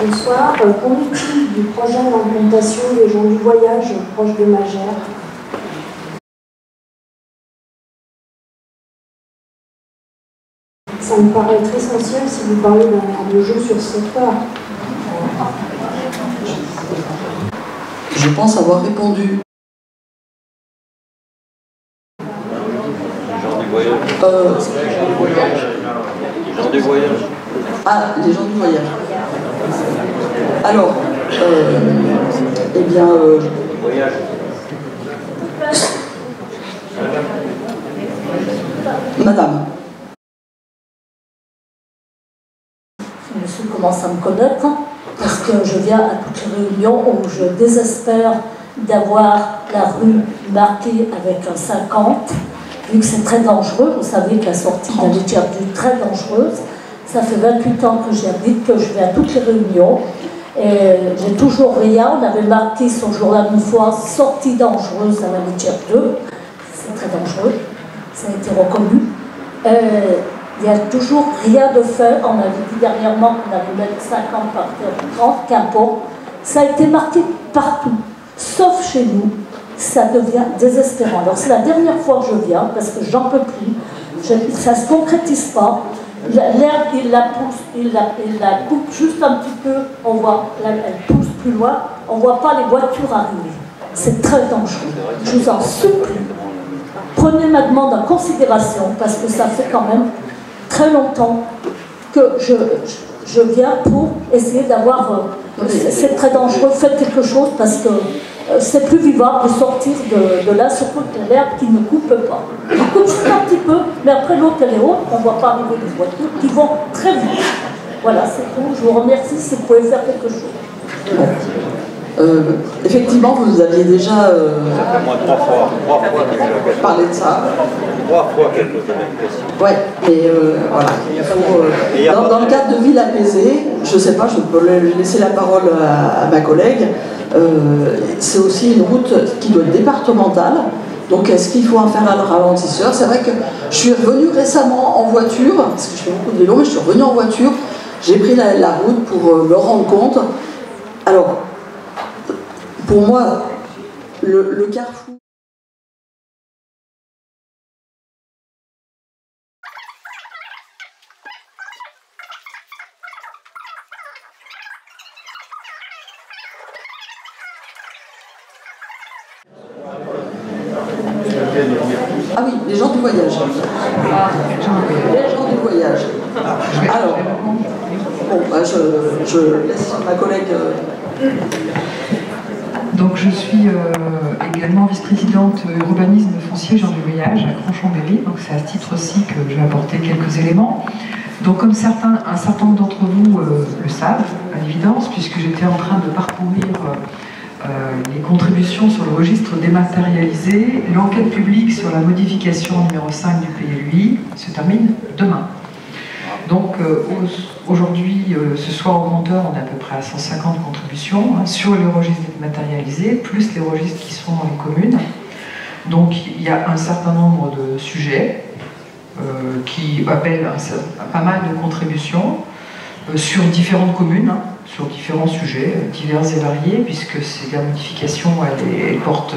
Bonsoir. Qu'en est-il du projet d'implantation des gens du voyage proche de Magère? Ça me paraît être essentiel si vous parlez d'un aire de jeu sur ce secteur. Je pense avoir répondu. Les gens du voyage. Les gens du voyage. Ah, les gens du voyage. Alors, eh bien... Voyage. Madame. Monsieur commence à me connaître, parce que je viens à toutes les réunions où je désespère d'avoir la rue marquée avec un 50, vu que c'est très dangereux. Vous savez que la sortie de la Léthière-du est très dangereuse. Ça fait 28 ans que j'y habite, que je vais à toutes les réunions. Et j'ai toujours rien. On avait marqué ce jour-là une fois sortie dangereuse à la Léthière-2. C'est très dangereux. Ça a été reconnu. Il n'y a toujours rien de fait. On avait dit dernièrement qu'on allait mettre 50 par terre, 30, qu'importe. Ça a été marqué partout, sauf chez nous. Ça devient désespérant. Alors c'est la dernière fois que je viens, parce que j'en peux plus. Ça ne se concrétise pas. L'herbe, il la pousse, il la coupe juste un petit peu. On voit, elle pousse plus loin. On ne voit pas les voitures arriver. C'est très dangereux. Je vous en supplie. Prenez ma demande en considération, parce que ça fait quand même très longtemps que je viens pour essayer d'avoir... c'est très dangereux, faites quelque chose, parce que c'est plus vivable de sortir de là, surtout de l'herbe qui ne coupe pas. Il coupe juste un petit peu, mais après l'autre elle est haute, on ne voit pas arriver les voitures qui vont très vite. Voilà, c'est tout. Je vous remercie si vous pouvez faire quelque chose. Effectivement, vous aviez déjà Ça fait moins 3 fois parlé de ça. 3 fois qu'elle pose la même question. Ouais, mais voilà. Il faut, dans le cadre de ville apaisée, je ne sais pas, je peux laisser la parole à ma collègue. C'est aussi une route qui doit être départementale. Donc est-ce qu'il faut en faire un ralentisseur? C'est vrai que je suis revenue récemment en voiture, parce que je fais beaucoup de vélo, mais je suis revenue en voiture. J'ai pris la route pour me rendre compte. Alors, pour moi, le carrefour... Ah oui, les gens du voyage. Les gens du voyage. Alors, bon, bah je laisse ma collègue... Donc je suis également vice-présidente urbanisme foncier gens du voyage à Grand-Chambéry, donc c'est à ce titre aussi que je vais apporter quelques éléments. Donc comme un certain nombre d'entre vous le savent, à l'évidence, puisque j'étais en train de parcourir les contributions sur le registre dématérialisé, l'enquête publique sur la modification numéro 5 du PLUI se termine demain. Donc aujourd'hui, ce soir au compteur, on est à peu près à 150 contributions sur les registres dématérialisés, plus les registres qui sont dans les communes. Donc il y a un certain nombre de sujets qui appellent pas mal de contributions sur différentes communes, sur différents sujets divers et variés, puisque la modification, elle porte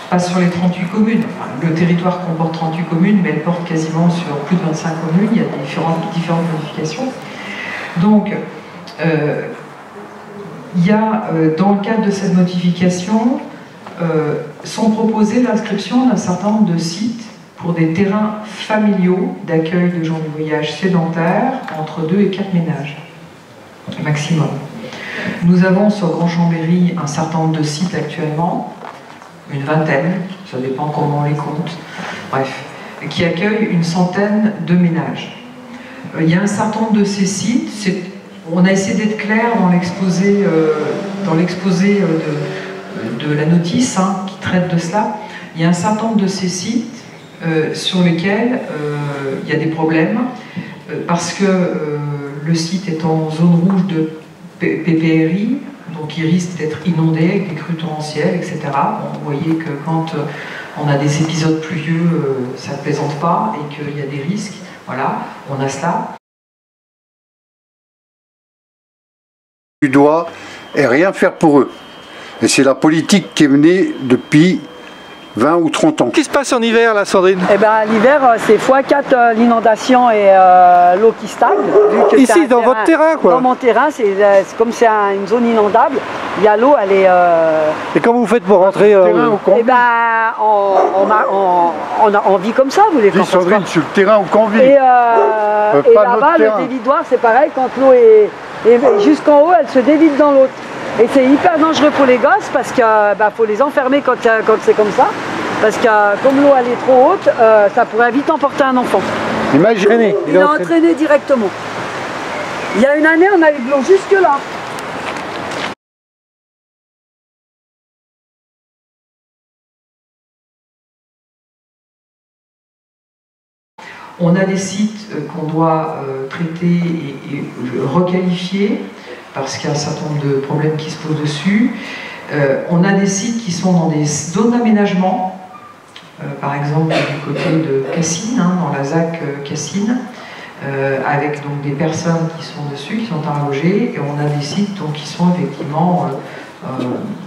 pas sur les 38 communes. Enfin, le territoire comporte 38 communes, mais elle porte quasiment sur plus de 25 communes. Il y a différentes modifications. Donc, il y a, dans le cadre de cette modification, sont proposées l'inscription d'un certain nombre de sites pour des terrains familiaux d'accueil de gens du voyage sédentaires entre 2 et 4 ménages maximum. Nous avons sur Grand-Chambéry un certain nombre de sites actuellement, une vingtaine, ça dépend comment on les compte, bref, qui accueillent une centaine de ménages. Il y a un certain nombre de ces sites, on a essayé d'être clair dans l'exposé de la notice qui traite de cela. Il y a un certain nombre de ces sites sur lesquels il y a des problèmes, parce que le site est en zone rouge de PPRI, donc il risque d'être inondé avec des crues torrentielles, etc. Bon, vous voyez que quand on a des épisodes pluvieux, ça ne plaisante pas et qu'il y a des risques. Voilà, on a cela. du doigt et rien faire pour eux. Et c'est la politique qui est menée depuis 20 ou 30 ans. Qu'est-ce qui se passe en hiver, là, Sandrine? Eh ben, l'hiver, c'est x4 l'inondation et l'eau qui stagne. Ici, dans votre terrain, quoi? Dans mon terrain, comme c'est une zone inondable, il y a l'eau, elle est... Et comment vous faites pour rentrer Eh ben, on vit comme ça, vous les Dis Sandrine, sur le terrain où qu'on vit. Et là-bas, le dévidoir, c'est pareil, quand l'eau est jusqu'en haut, elle se dévide dans l'autre. Et c'est hyper dangereux pour les gosses parce qu'il faut les enfermer quand c'est comme ça. Parce que comme l'eau elle est trop haute, ça pourrait vite emporter un enfant. Imaginez. Il est entraîné directement. Il y a une année, on a eu de l'eau jusque là. On a des sites qu'on doit traiter et requalifier parce qu'il y a un certain nombre de problèmes qui se posent dessus. On a des sites qui sont dans des zones d'aménagement, par exemple du côté de Cassines, dans la ZAC Cassines, avec donc des personnes qui sont dessus, qui sont à loger, et on a des sites donc, qui sont effectivement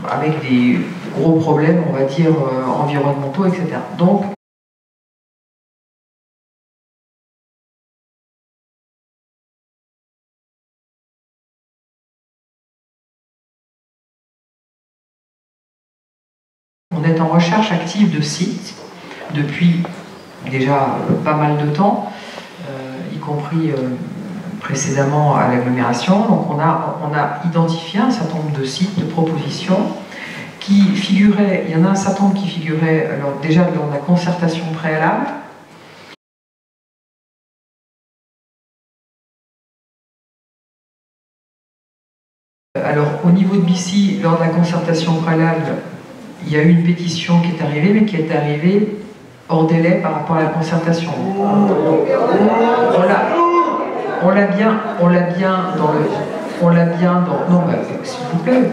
avec des gros problèmes, on va dire, environnementaux, etc. Donc, on est en recherche active de sites depuis déjà pas mal de temps, y compris précédemment à l'agglomération. Donc on a identifié un certain nombre de sites, de propositions qui figuraient, il y en a un certain nombre qui figuraient alors, déjà lors de la concertation préalable. Alors au niveau de Bissy, lors de la concertation préalable, il y a eu une pétition qui est arrivée, mais qui est arrivée hors délai par rapport à la concertation. On l'a bien dans... Non, s'il vous plaît.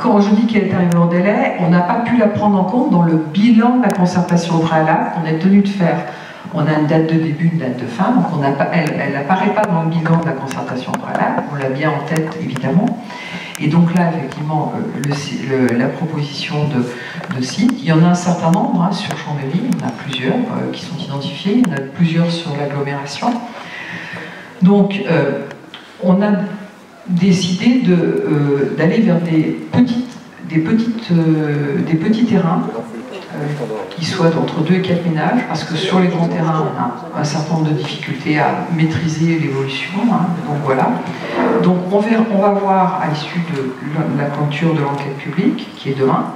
Quand je dis qu'elle est arrivée hors délai, on n'a pas pu la prendre en compte dans le bilan de la concertation préalable qu'on est tenu de faire. On a une date de début, une date de fin, donc elle n'apparaît pas dans le bilan de la concertation préalable, on l'a bien en tête évidemment. Et donc là, effectivement, la proposition de site, il y en a un certain nombre sur Chambéry, il y en a plusieurs qui sont identifiés, il y en a plusieurs sur l'agglomération. Donc, on a décidé d'aller vers des petits terrains qui soient d'entre 2 et 4 ménages, parce que sur les grands terrains, on a un certain nombre de difficultés à maîtriser l'évolution. Donc voilà. Donc on va voir à l'issue de la clôture de l'enquête publique, qui est demain,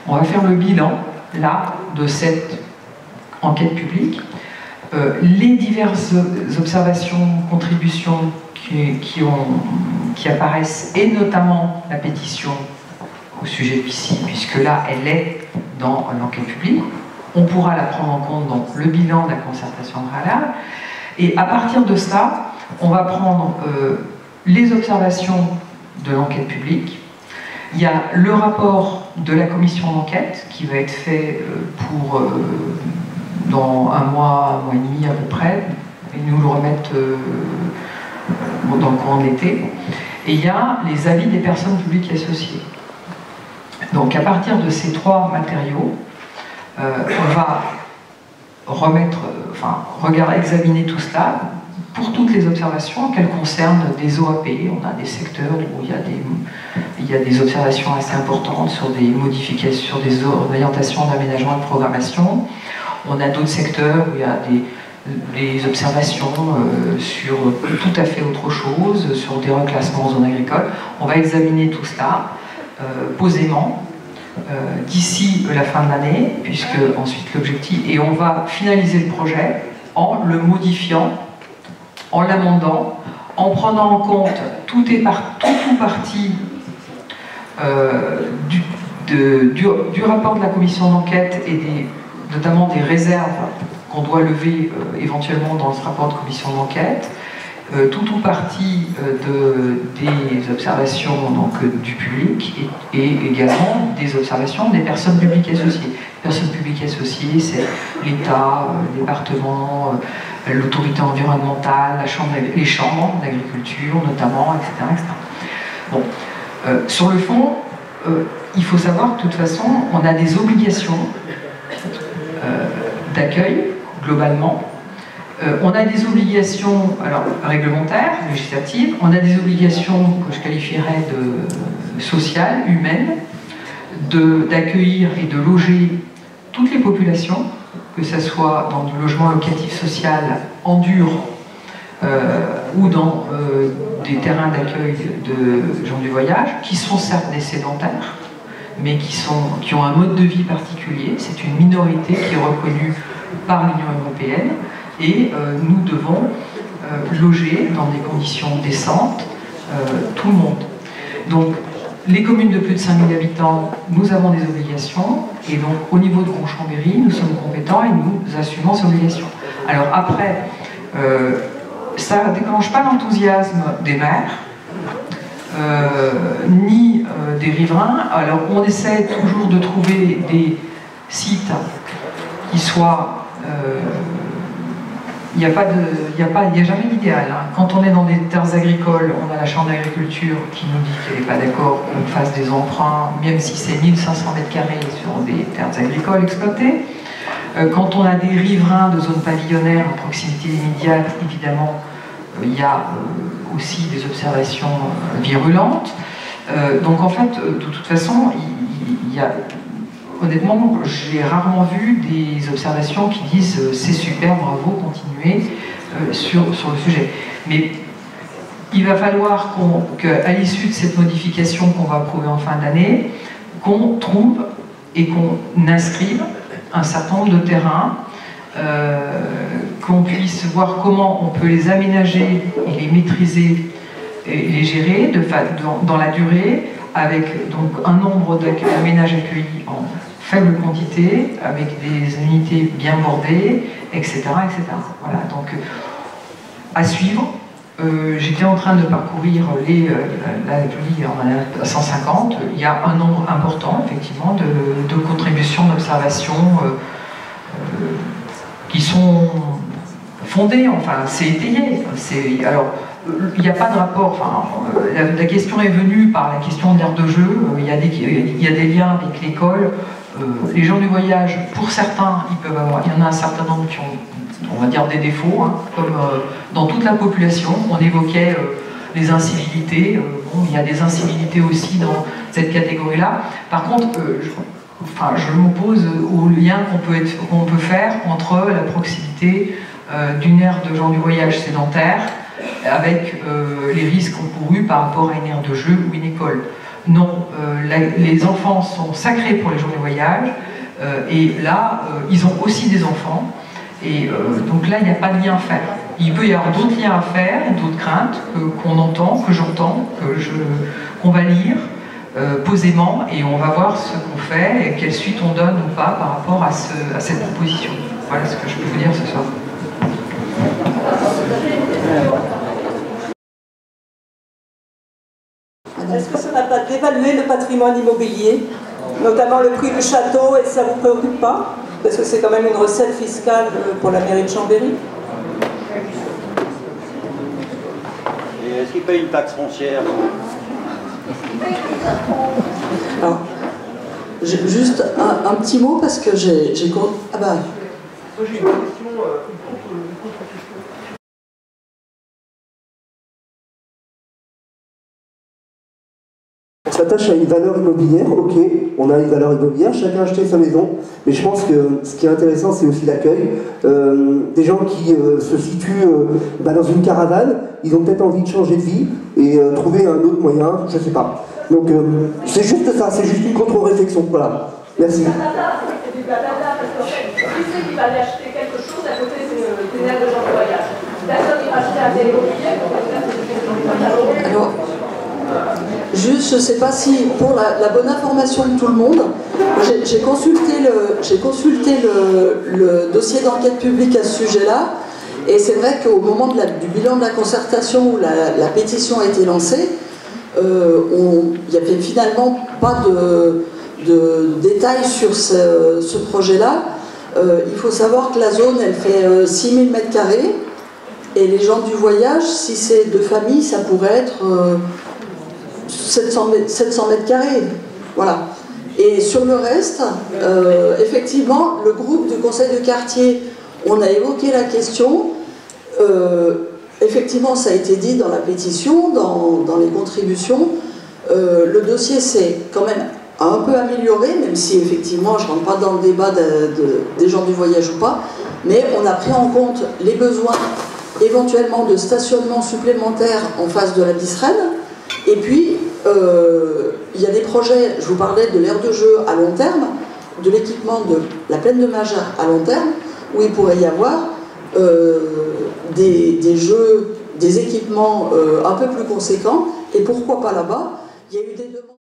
on va faire le bilan, là, de cette enquête publique, les diverses observations, contributions qui apparaissent, et notamment la pétition au sujet de Bissy, puisque là, elle est dans l'enquête publique. On pourra la prendre en compte dans le bilan de la concertation préalable. Et à partir de ça, on va prendre les observations de l'enquête publique. Il y a le rapport de la commission d'enquête qui va être fait dans un mois et demi à peu près, et nous le remettre dans le courant de l'été. Et il y a les avis des personnes publiques associées. Donc à partir de ces 3 matériaux, on va examiner tout cela pour toutes les observations qu'elles concernent des OAP. On a des secteurs où il y a des observations assez importantes sur des modifications, sur des orientations d'aménagement et de programmation. On a d'autres secteurs où il y a des observations sur tout à fait autre chose, sur des reclassements en zone agricole. On va examiner tout cela posément d'ici la fin de l'année, puisque ensuite l'objectif, et on va finaliser le projet en le modifiant, en l'amendant, en prenant en compte tout parti du rapport de la commission d'enquête et notamment des réserves qu'on doit lever éventuellement dans ce rapport de commission d'enquête. tout ou partie des observations donc, du public et également des observations des personnes publiques associées. Les personnes publiques associées, c'est l'État, le département, l'autorité environnementale, les chambres d'agriculture notamment, etc. etc. Bon. Sur le fond, il faut savoir que de toute façon, on a des obligations d'accueil, globalement. On a des obligations alors, réglementaires, législatives, on a des obligations que je qualifierais de sociales, humaines, d'accueillir et de loger toutes les populations, que ce soit dans du logement locatif social en dur ou dans des terrains d'accueil de gens du voyage, qui sont certes des sédentaires, mais qui ont un mode de vie particulier. C'est une minorité qui est reconnue par l'Union européenne. Et nous devons loger dans des conditions décentes tout le monde. Donc, les communes de plus de 5000 habitants, nous avons des obligations, et donc au niveau de Gronchon-Berry, nous sommes compétents et nous assumons ces obligations. Alors après, ça ne déclenche pas l'enthousiasme des maires, ni des riverains. Alors on essaie toujours de trouver des sites qui soient... il n'y a jamais d'idéal. Hein. Quand on est dans des terres agricoles, on a la Chambre d'agriculture qui nous dit qu'elle n'est pas d'accord qu'on fasse des emprunts, même si c'est 1500 m² sur des terres agricoles exploitées. Quand on a des riverains de zones pavillonnaires à proximité immédiate, évidemment, il y a aussi des observations virulentes. Donc en fait, de toute façon, il y a... Honnêtement, j'ai rarement vu des observations qui disent c'est super, bravo, continuez sur le sujet. Mais il va falloir qu'à l'issue de cette modification qu'on va approuver en fin d'année, qu'on trouve et qu'on inscrive un certain nombre de terrains, qu'on puisse voir comment on peut les aménager et les maîtriser et les gérer dans la durée, avec donc un nombre d'aménages accueillis en faible quantité, avec des unités bien bordées, etc. etc. Voilà, donc à suivre. J'étais en train de parcourir la jolie, on en a 150. Il y a un nombre important, effectivement, de contributions d'observation qui sont fondées, enfin, c'est étayé. Alors, il n'y a pas de rapport, enfin, la question est venue par la question d'aire de jeu, il y a des liens avec l'école. Les gens du voyage, pour certains, il y en a un certain nombre qui ont, on va dire, des défauts, hein, comme dans toute la population. On évoquait les incivilités, bon, il y a des incivilités aussi dans cette catégorie-là. Par contre, je m'oppose au lien qu'on peut faire entre la proximité d'une aire de gens du voyage sédentaire avec les risques encourus par rapport à une aire de jeu ou une école. Non, les enfants sont sacrés pour les gens du voyage, et là, ils ont aussi des enfants, et donc là, il n'y a pas de lien à faire. Il peut y avoir d'autres liens à faire, d'autres craintes qu'on entend, que j'entends, qu'on va lire posément, et on va voir ce qu'on fait, et quelle suite on donne ou pas par rapport à cette proposition. Voilà ce que je peux vous dire ce soir. Est-ce que ça n'a pas dévalué le patrimoine immobilier, notamment le prix du château, et ça ne vous préoccupe pas? Parce que c'est quand même une recette fiscale pour la mairie de Chambéry. Et est-ce qu'il paye une taxe foncière? Alors, juste un petit mot parce que j'ai... Ah bah... Moi j'ai une question On s'attache à une valeur immobilière, ok, on a une valeur immobilière, chacun a acheté sa maison, mais je pense que ce qui est intéressant, c'est aussi l'accueil. Des gens qui se situent dans une caravane, ils ont peut-être envie de changer de vie et trouver un autre moyen, je sais pas. Donc c'est juste ça, c'est juste une contre-réflexion, voilà. Merci. C'est du blabla, parce qu'en fait, qui c'est qui va aller acheter quelque chose à côté des aires de gens de voyage? Personne qui va acheter un immobilier pour faire des gens de voyage. Juste, je ne sais pas si, pour la bonne information de tout le monde, j'ai consulté le dossier d'enquête publique à ce sujet-là, Et c'est vrai qu'au moment du bilan de la concertation où la pétition a été lancée, il n'y avait finalement pas de détails sur ce projet-là. Il faut savoir que la zone, elle fait 6000 m², et les gens du voyage, si c'est deux familles, ça pourrait être 700 m². Voilà. Et sur le reste, effectivement, le groupe du conseil de quartier, on a évoqué la question. Effectivement, ça a été dit dans la pétition, dans les contributions. Le dossier s'est quand même un peu amélioré, même si effectivement, je ne rentre pas dans le débat des gens du voyage ou pas, mais on a pris en compte les besoins éventuellement de stationnement supplémentaire en face de la Bisserenne. Et puis, il y a des projets, je vous parlais de l'aire de jeu à long terme, de l'équipement de la plaine de Magère à long terme, où il pourrait y avoir des jeux, des équipements un peu plus conséquents, et pourquoi pas là-bas, il y a eu des demandes.